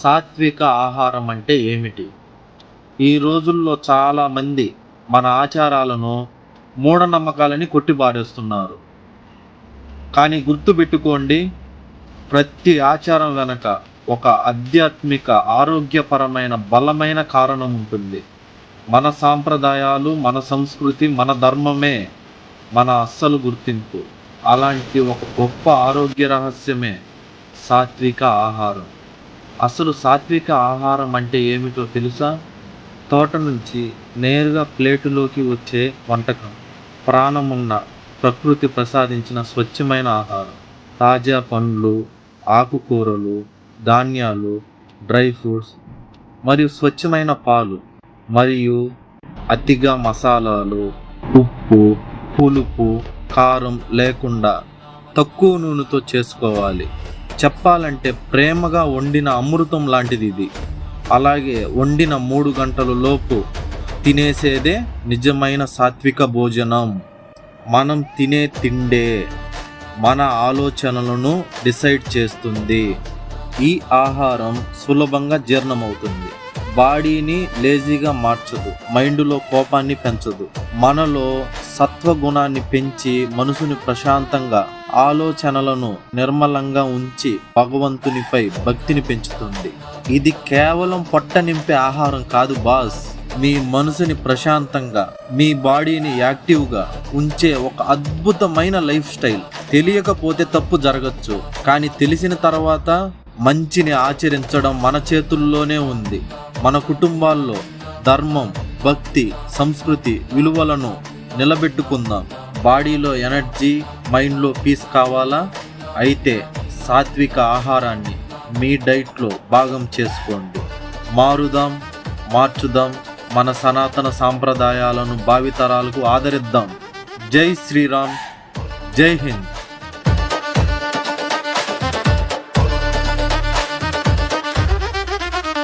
సాత్విక ఆహారం అంటే ఏమిటి? ఈ రోజుల్లో చాలామంది మన ఆచారాలను, మూఢనమ్మకాలని కొట్టిపారేస్తున్నారు. కానీ గుర్తుపెట్టుకోండి, ప్రతి ఆచారం వెనక ఒక ఆధ్యాత్మిక, ఆరోగ్యపరమైన బలమైన కారణం ఉంటుంది. మన సాంప్రదాయాలు, మన సంస్కృతి, మన ధర్మమే మన అస్సలు గుర్తింపు. అలాంటి ఒక గొప్ప ఆరోగ్య రహస్యమే సాత్విక ఆహారం. అసలు సాత్విక ఆహారం అంటే ఏమిటో తెలుసా? తోట నుంచి నేరుగా ప్లేటులోకి వచ్చే వంటకం. ప్రాణమున్న ప్రకృతి ప్రసాదించిన స్వచ్ఛమైన ఆహారం. తాజా పండ్లు, ఆకుకూరలు, ధాన్యాలు, డ్రై ఫ్రూట్స్ మరియు స్వచ్ఛమైన పాలు, మరియు అతిగా మసాలాలు, ఉప్పు, పులుపు, కారం లేకుండా తక్కువ నూనెతో చేసుకోవాలి. చెప్పాలంటే ప్రేమగా వండిన అమృతం లాంటిది ఇది. అలాగే వండిన 3 గంటల లోపు తినేసేదే నిజమైన సాత్విక భోజనం. మనం తినే తిండే మన ఆలోచనలను డిసైడ్ చేస్తుంది. ఈ ఆహారం సులభంగా జీర్ణమవుతుంది, బాడీని లేజీగా మార్చదు, మైండ్లో కోపాన్ని పెంచదు, మనలో సత్వగుణాన్ని పెంచి మనసుని ప్రశాంతంగా, ఆలోచనలను నిర్మలంగా ఉంచి భగవంతునిపై భక్తిని పెంచుతుంది. ఇది కేవలం పొట్ట నింపే ఆహారం కాదు బాస్, మీ మనసుని ప్రశాంతంగా, మీ బాడీని యాక్టివ్గా ఉంచే ఒక అద్భుతమైన లైఫ్ స్టైల్. తెలియకపోతే తప్పు జరగచ్చు, కానీ తెలిసిన తర్వాత మంచిని ఆచరించడం మన చేతుల్లోనే ఉంది. మన కుటుంబాల్లో ధర్మం, భక్తి, సంస్కృతి విలువలను నిలబెట్టుకుందాం. బాడీలో ఎనర్జీ, మైండ్లో పీస్ కావాలా? అయితే సాత్విక ఆహారాన్ని మీ డైట్లో భాగం చేసుకోండి. మార్చుదాం మన సనాతన సాంప్రదాయాలను భావితరాలకు ఆదరిద్దాం. జై శ్రీరామ్, జై హింద్.